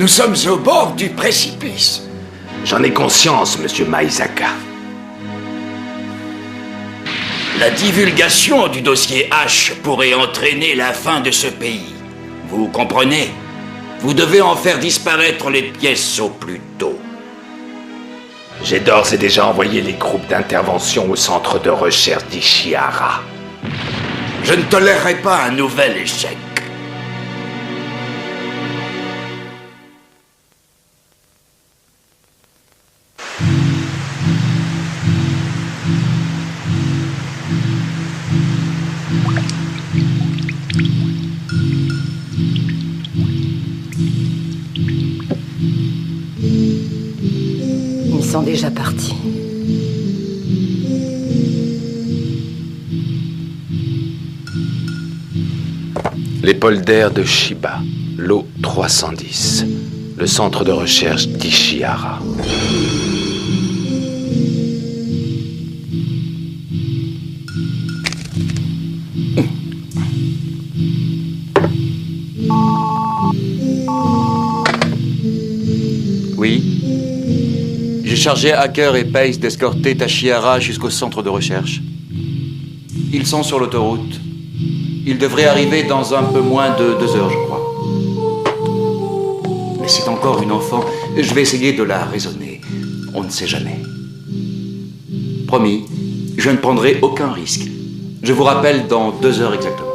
Nous sommes au bord du précipice. J'en ai conscience, monsieur Maizaka. La divulgation du dossier H pourrait entraîner la fin de ce pays. Vous comprenez? Vous devez en faire disparaître les pièces au plus tôt. J'ai d'ores et déjà envoyé les groupes d'intervention au centre de recherche d'Ishihara. Je ne tolérerai pas un nouvel échec. Ils sont déjà partis. Les polders de Shiba, l'eau 310, le centre de recherche d'Ishihara. Oui. J'ai chargé Hacker et Pace d'escorter Tachihara jusqu'au centre de recherche. Ils sont sur l'autoroute. Ils devraient arriver dans un peu moins de 2 heures, je crois. Mais c'est encore une enfant. Je vais essayer de la raisonner. On ne sait jamais. Promis, je ne prendrai aucun risque. Je vous rappelle dans 2 heures exactement.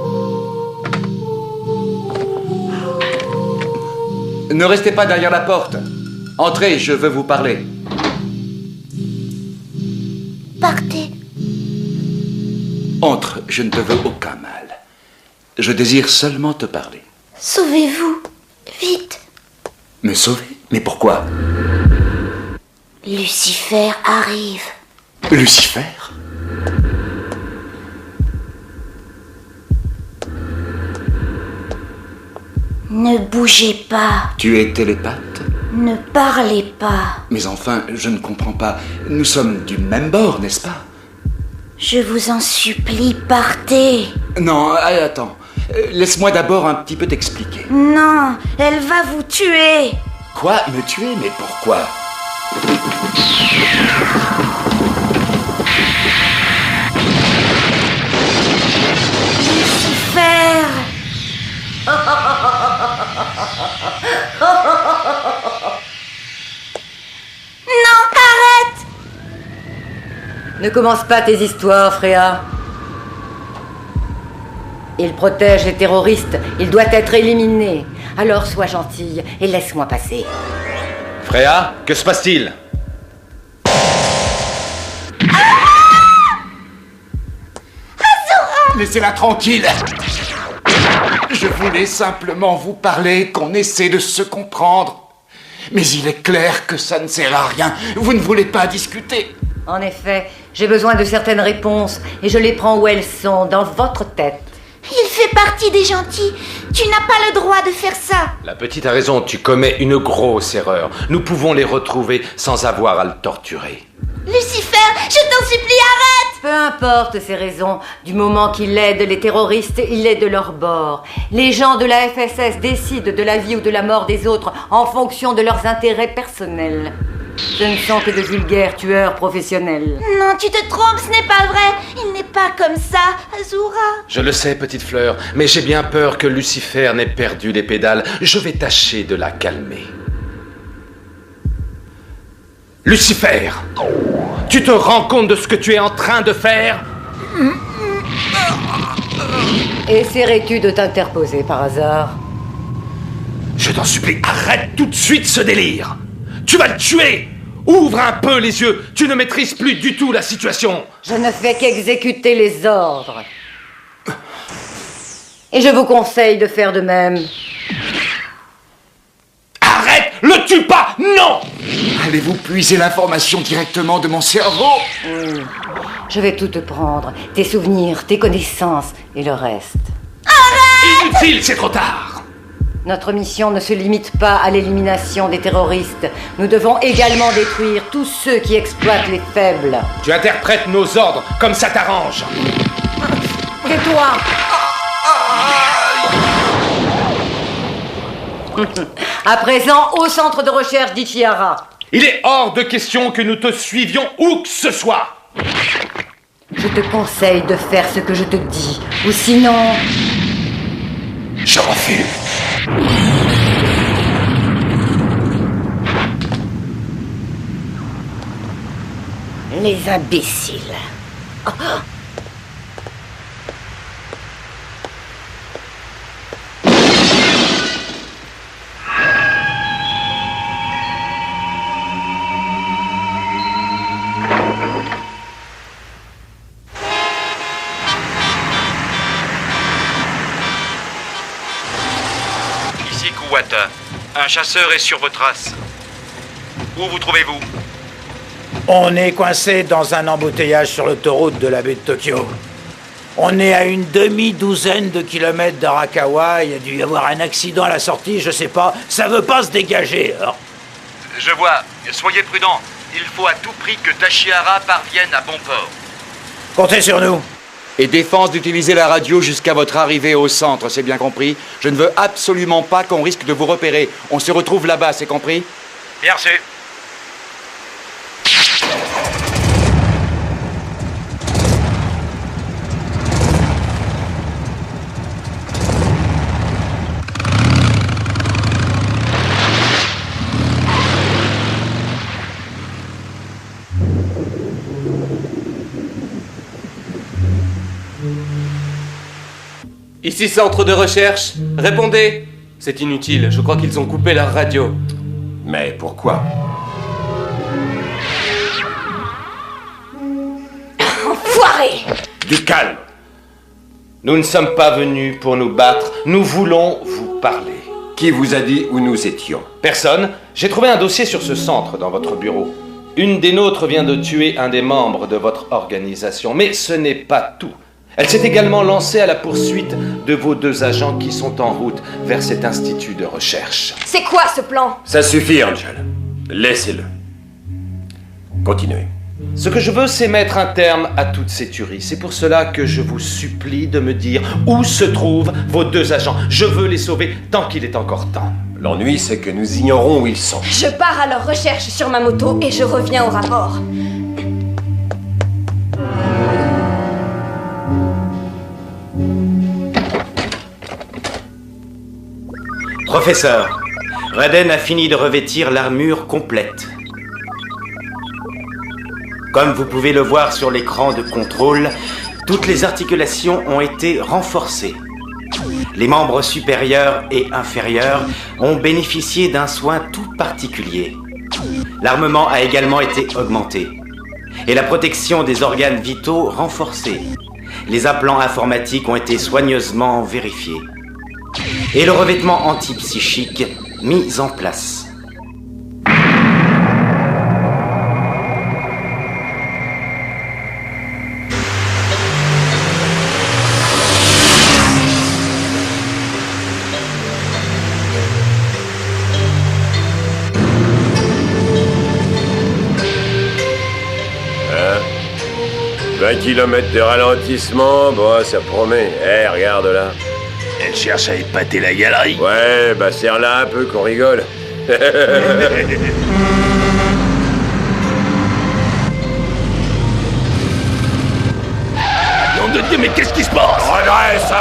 Ne restez pas derrière la porte. Entrez, je veux vous parler. Partez. Entre, je ne te veux aucun mal. Je désire seulement te parler. Sauvez-vous. Vite. Me sauver? Mais pourquoi? Lucifer arrive. Lucifer? Ne bougez pas. Tu es télépathe? Ne parlez pas. Mais enfin, je ne comprends pas. Nous sommes du même bord, n'est-ce pas? Je vous en supplie, partez. Non, attends. Laisse-moi d'abord un petit peu t'expliquer. Non, elle va vous tuer. Quoi? Me tuer? Mais pourquoi? Lucifer. Non, arrête. Ne commence pas tes histoires, Freya. Il protège les terroristes. Il doit être éliminé. Alors sois gentille et laisse-moi passer. Freya, que se passe-t-il? Laissez-la tranquille. Je voulais simplement vous parler, qu'on essaie de se comprendre. Mais il est clair que ça ne sert à rien. Vous ne voulez pas discuter. En effet, j'ai besoin de certaines réponses et je les prends où elles sont, dans votre tête. Il fait partie des gentils. Tu n'as pas le droit de faire ça. La petite a raison, tu commets une grosse erreur. Nous pouvons les retrouver sans avoir à le torturer. Lucifer, je t'en supplie, arrête. Peu importe ses raisons, du moment qu'il aide les terroristes, il est de leur bord. Les gens de la FSS décident de la vie ou de la mort des autres en fonction de leurs intérêts personnels. Ce ne sont que de vulgaires tueurs professionnels. Non, tu te trompes, ce n'est pas vrai. Il n'est pas comme ça, Azura. Je le sais, petite fleur, mais j'ai bien peur que Lucifer n'ait perdu les pédales. Je vais tâcher de la calmer. Lucifer, tu te rends compte de ce que tu es en train de faire? Essaierais-tu de t'interposer par hasard? Je t'en supplie, arrête tout de suite ce délire. Tu vas le tuer. Ouvre un peu les yeux, tu ne maîtrises plus du tout la situation. Je ne fais qu'exécuter les ordres. Et je vous conseille de faire de même. Arrête, le tue pas, non. Allez-vous puiser l'information directement de mon cerveau? Je vais tout te prendre. Tes souvenirs, tes connaissances et le reste. Inutile, c'est trop tard. Notre mission ne se limite pas à l'élimination des terroristes. Nous devons également détruire tous ceux qui exploitent les faibles. Tu interprètes nos ordres comme ça t'arrange. Tais-toi! À présent, au centre de recherche d'Ichihara. Il est hors de question que nous te suivions où que ce soit. Je te conseille de faire ce que je te dis, ou sinon... Je refuse. Les imbéciles. Ici Kuwata. Un chasseur est sur vos traces. Où vous trouvez-vous? On est coincé dans un embouteillage sur l'autoroute de la baie de Tokyo. On est à une demi-douzaine de kilomètres d'Arakawa. Il y a dû y avoir un accident à la sortie, je sais pas. Ça veut pas se dégager. Alors. Je vois. Soyez prudent. Il faut à tout prix que Tachihara parvienne à bon port. Comptez sur nous. Et défense d'utiliser la radio jusqu'à votre arrivée au centre, c'est bien compris? Je ne veux absolument pas qu'on risque de vous repérer. On se retrouve là-bas, c'est compris? Bien reçu. Ici centre de recherche, répondez. C'est inutile, je crois qu'ils ont coupé leur radio. Mais pourquoi? Enfoiré! Du calme! Nous ne sommes pas venus pour nous battre, nous voulons vous parler. Qui vous a dit où nous étions? Personne. J'ai trouvé un dossier sur ce centre dans votre bureau. Une des nôtres vient de tuer un des membres de votre organisation, mais ce n'est pas tout. Elle s'est également lancée à la poursuite de vos 2 agents qui sont en route vers cet institut de recherche. C'est quoi ce plan? Ça suffit, Angel. Laissez-le. Continuez. Ce que je veux, c'est mettre un terme à toutes ces tueries. C'est pour cela que je vous supplie de me dire où se trouvent vos 2 agents. Je veux les sauver tant qu'il est encore temps. L'ennui, c'est que nous ignorons où ils sont. Je pars à leur recherche sur ma moto et je reviens au rapport. Professeur, Raiden a fini de revêtir l'armure complète. Comme vous pouvez le voir sur l'écran de contrôle, toutes les articulations ont été renforcées. Les membres supérieurs et inférieurs ont bénéficié d'un soin tout particulier. L'armement a également été augmenté et la protection des organes vitaux renforcée. Les implants informatiques ont été soigneusement vérifiés. Et le revêtement antipsychique mis en place. Hein? 20 km de ralentissement, bon, ça promet. Eh, regarde là. Elle cherche à épater la galerie. Ouais, bah serre-la un peu qu'on rigole. Nom de Dieu, mais qu'est-ce qui se passe? Redresse!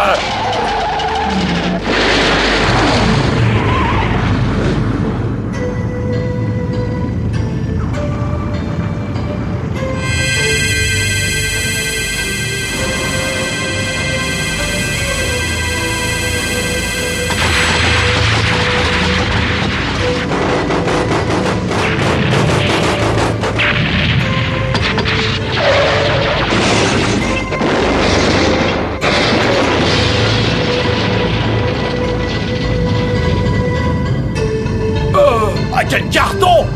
Quel carton!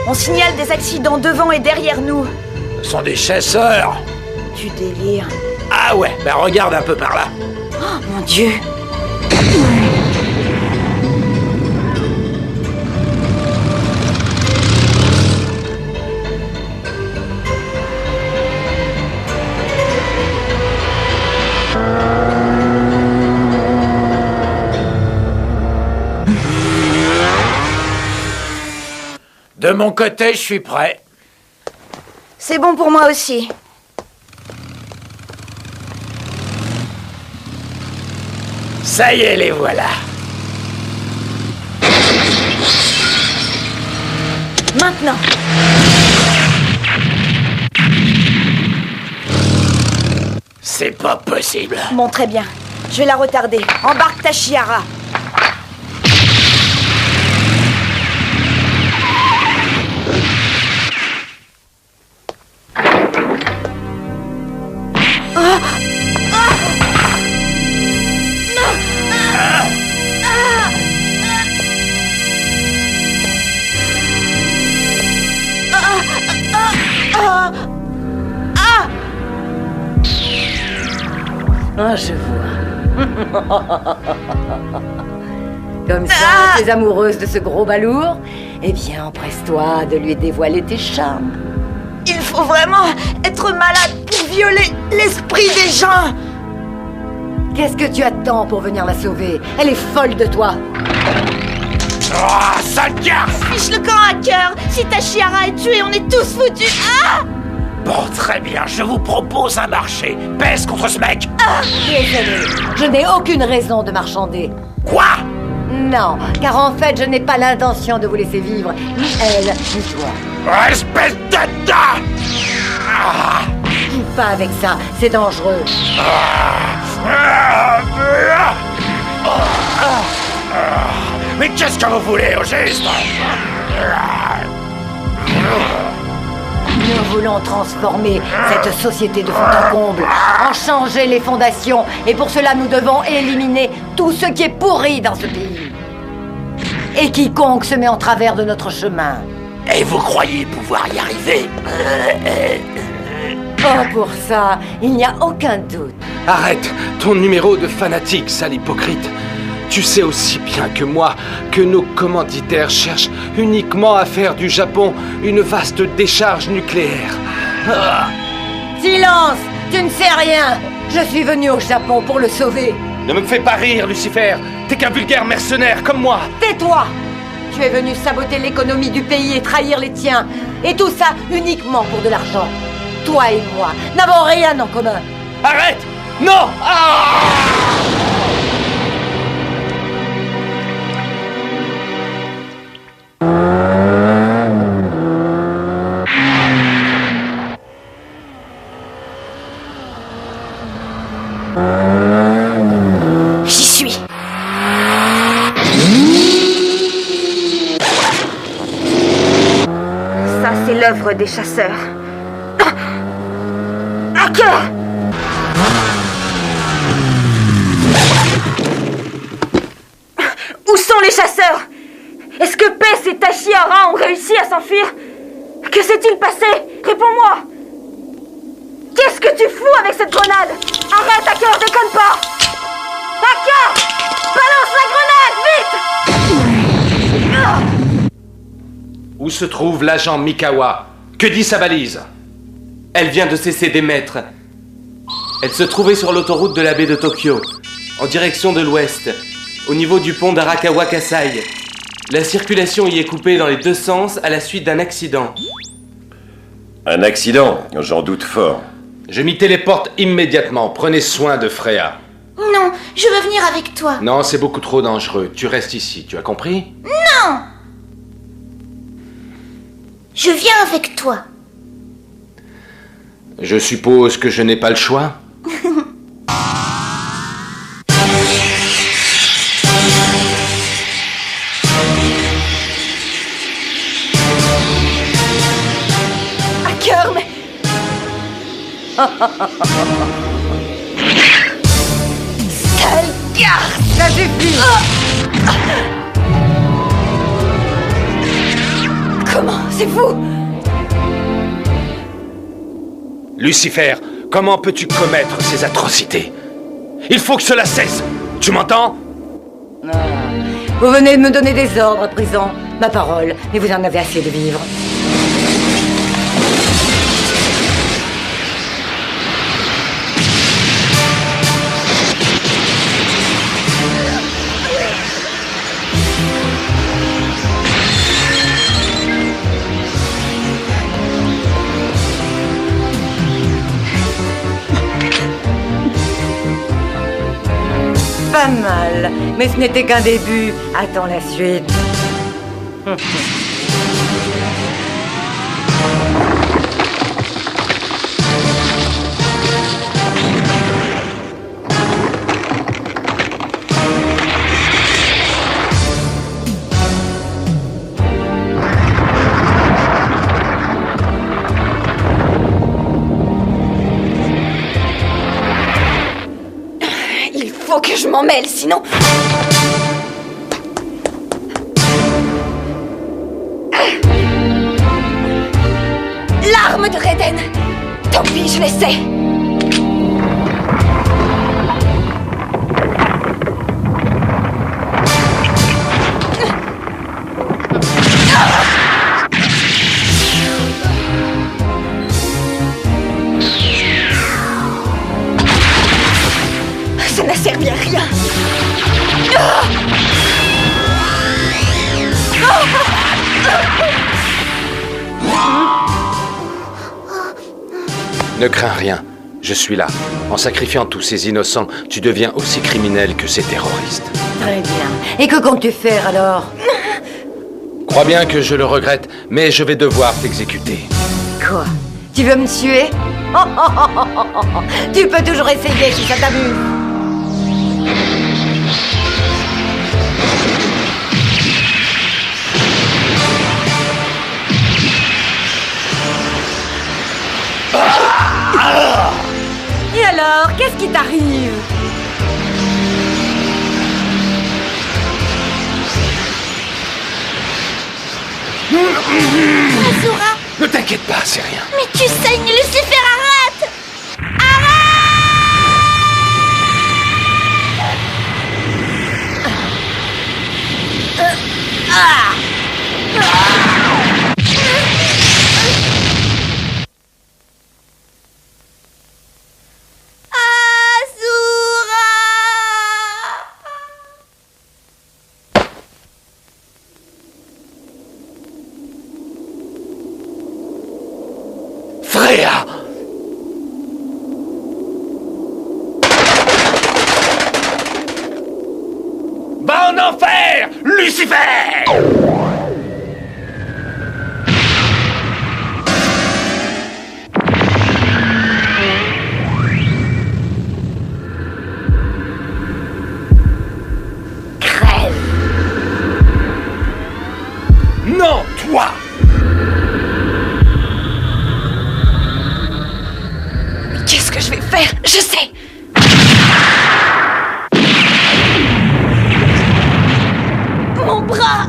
On signale des accidents devant et derrière nous. Ce sont des chasseurs. Tu délires. Ah ouais, ben regarde un peu par là. Oh mon Dieu. De mon côté, je suis prêt. C'est bon pour moi aussi. Ça y est, les voilà. Maintenant. C'est pas possible. Bon, très bien. Je vais la retarder. Embarque ta Chiara. Ah, je vois. Comme ça, tu es amoureuse de ce gros balourd? Eh bien, empresse-toi de lui dévoiler tes charmes. Il faut vraiment être malade pour violer l'esprit des gens. Qu'est-ce que tu attends pour venir la sauver? Elle est folle de toi. Ah, sale garce! Fiche le camp, hacker. Si ta Chiara est tuée, on est tous foutus. Ah! Bon, très bien, je vous propose un marché. Pèse contre ce mec. Désolée, je n'ai aucune raison de marchander. Quoi? Non, car en fait, je n'ai pas l'intention de vous laisser vivre, ni elle, ni toi. Espèce de tas! Joue pas avec ça, c'est dangereux. Mais qu'est-ce que vous voulez au juste? Nous voulons transformer cette société de fond en comble, en changer les fondations, et pour cela nous devons éliminer tout ce qui est pourri dans ce pays. Et quiconque se met en travers de notre chemin. Et vous croyez pouvoir y arriver? Oh, pour ça, il n'y a aucun doute. Arrête ton numéro de fanatique, sale hypocrite. Tu sais aussi bien que moi que nos commanditaires cherchent uniquement à faire du Japon une vaste décharge nucléaire. Silence! Tu ne sais rien! Je suis venu au Japon pour le sauver. Ne me fais pas rire, Lucifer. T'es qu'un vulgaire mercenaire comme moi. Tais-toi! Tu es venu saboter l'économie du pays et trahir les tiens. Et tout ça uniquement pour de l'argent. Toi et moi n'avons rien en commun. Arrête! Non! J'y suis. Ça, c'est l'œuvre des chasseurs. Hacker! Où sont les chasseurs? Est-ce que Pes et Tachiara ont réussi à s'enfuir? Que s'est-il passé? Réponds-moi! Qu'est-ce que tu fous avec cette grenade? Arrête, Hacker, déconne pas! Hacker! Balance la grenade, vite! Où se trouve l'agent Mikawa? Que dit sa valise? Elle vient de cesser d'émettre. Elle se trouvait sur l'autoroute de la baie de Tokyo, en direction de l'ouest, au niveau du pont d'Arakawa Kasai. La circulation y est coupée dans les deux sens à la suite d'un accident. Un accident? J'en doute fort. Je m'y téléporte immédiatement. Prenez soin de Freya. Non, je veux venir avec toi. Non, c'est beaucoup trop dangereux. Tu restes ici, tu as compris? Non! Je viens avec toi. Je suppose que je n'ai pas le choix? Hacker, mais... Sale garce! Ça suffit! Comment? C'est fou! Lucifer, comment peux-tu commettre ces atrocités? Il faut que cela cesse. Tu m'entends? Vous venez de me donner des ordres à présent. Ma parole, mais vous en avez assez de vivre. Pas mal, mais ce n'était qu'un début. Attends la suite. Il faut que je m'en mêle, sinon... L'arme de Raiden! Tant pis, je l'essaie! Ça n'a servi à rien! Ne crains rien, je suis là. En sacrifiant tous ces innocents, tu deviens aussi criminel que ces terroristes. Très bien. Et que comptes-tu faire alors? Crois bien que je le regrette, mais je vais devoir t'exécuter. Quoi? Tu veux me tuer? Tu peux toujours essayer si ça t'amuse. Et alors, qu'est-ce qui t'arrive? Asura! Ne t'inquiète pas, c'est rien. Mais tu saignes, Lucifer, arrête! Freya! Va en enfer, Lucifer! Crève! Non, toi! Qu'est-ce que je vais faire? Je sais! Mon bras!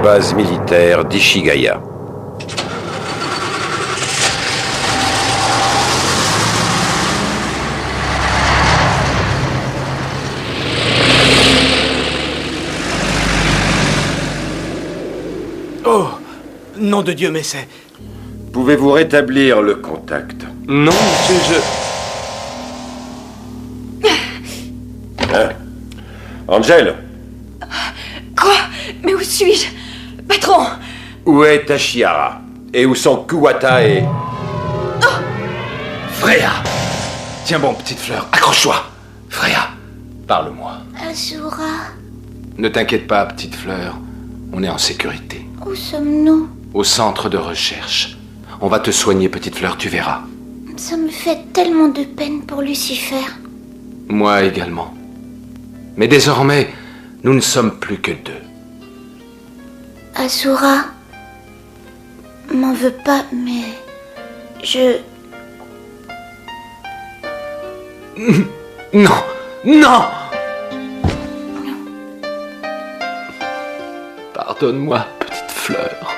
Base militaire d'Ishigaya. Oh, nom de Dieu, mais c'est... Pouvez-vous rétablir le contact? Non, monsieur, Hein? Angel, Quoi? Mais où suis-je? Patron! où est Tashiara? Et où sont Kuwata et... Freya! Tiens bon, petite fleur, accroche-toi! Freya, parle-moi. Asura, Ne t'inquiète pas, petite fleur. On est en sécurité. où sommes-nous? Au centre de recherche. On va te soigner, petite fleur, tu verras. Ça me fait tellement de peine pour Lucifer. Moi également. Mais désormais, nous ne sommes plus que deux. Asura, m'en veux pas, mais... Non! Non! Pardonne-moi, petite fleur.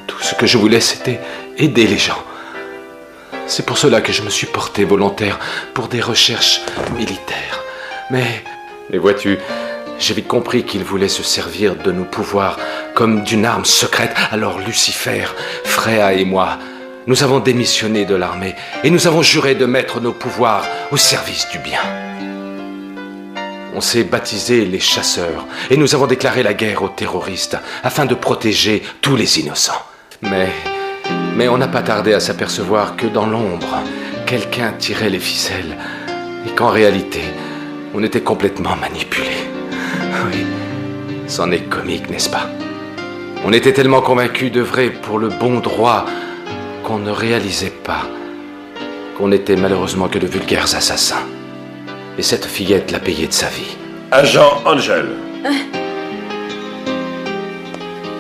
Tout ce que je voulais, c'était aider les gens. C'est pour cela que je me suis porté volontaire pour des recherches militaires. Mais vois-tu, j'ai vite compris qu'il voulait se servir de nos pouvoirs comme d'une arme secrète. Alors Lucifer, Freya et moi, nous avons démissionné de l'armée et nous avons juré de mettre nos pouvoirs au service du bien. On s'est baptisé les chasseurs et nous avons déclaré la guerre aux terroristes afin de protéger tous les innocents. Mais on n'a pas tardé à s'apercevoir que dans l'ombre, quelqu'un tirait les ficelles et qu'en réalité, on était complètement manipulés. Oui, c'en est comique, n'est-ce pas? On était tellement convaincus d'œuvrer pour le bon droit qu'on ne réalisait pas qu'on n'était malheureusement que de vulgaires assassins. Et cette fillette l'a payé de sa vie. Agent Angel.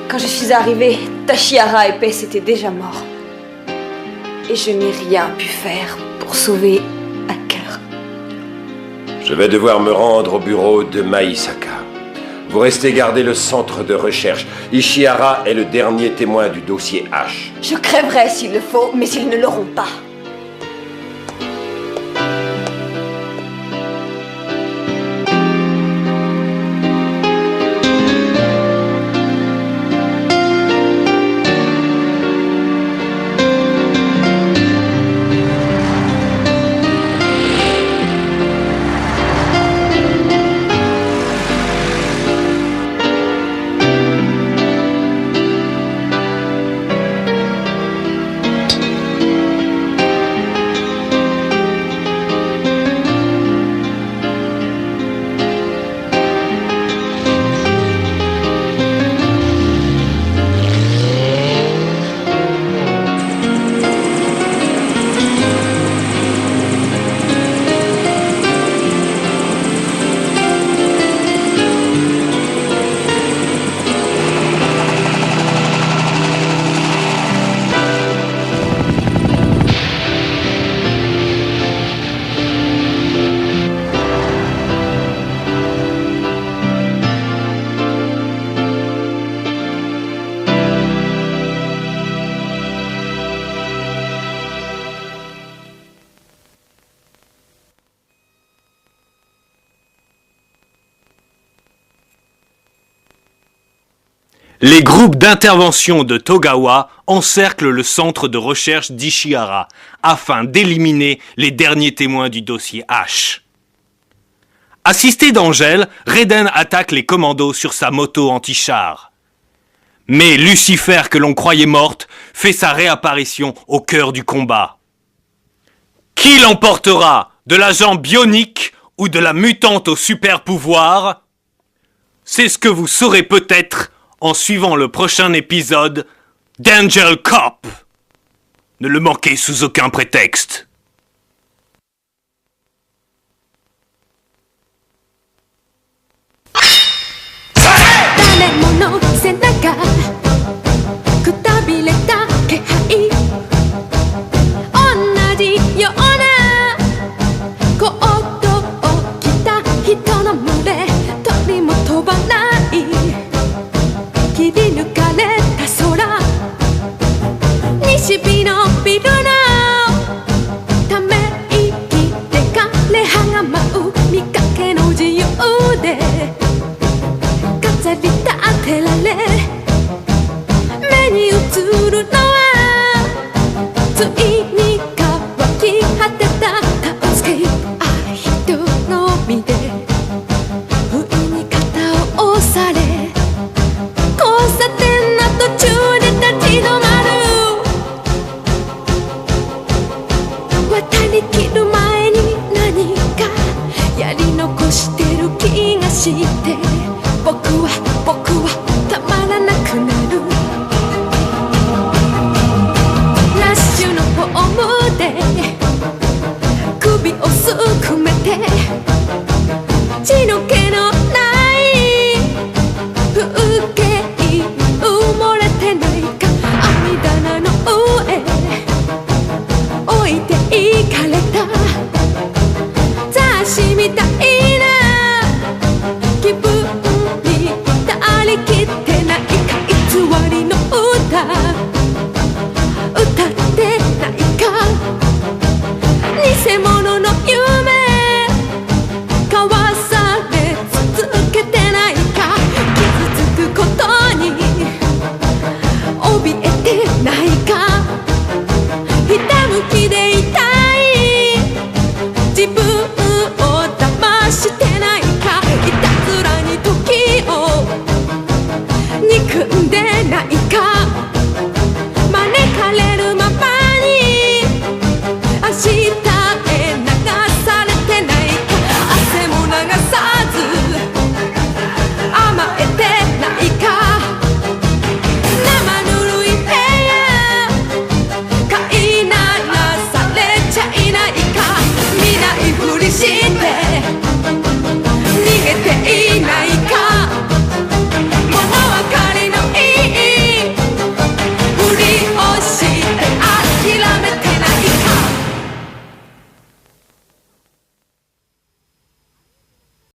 Quand je suis arrivée, Tashihara et Pes étaient déjà morts. Et je n'ai rien pu faire pour sauver Hacker. Je vais devoir me rendre au bureau de Maïsaka. Vous restez garder le centre de recherche. Ishihara est le dernier témoin du dossier H. Je crèverai s'il le faut, mais ils ne l'auront pas. Les groupes d'intervention de Togawa encerclent le centre de recherche d'Ishihara afin d'éliminer les derniers témoins du dossier H. Assisté d'Angel, Raiden attaque les commandos sur sa moto anti-char. Mais Lucifer, que l'on croyait morte, fait sa réapparition au cœur du combat. Qui l'emportera, de l'agent bionique ou de la mutante au super pouvoir? C'est ce que vous saurez peut-être en suivant le prochain épisode d'Angel Cop. Ne le manquez sous aucun prétexte. Chino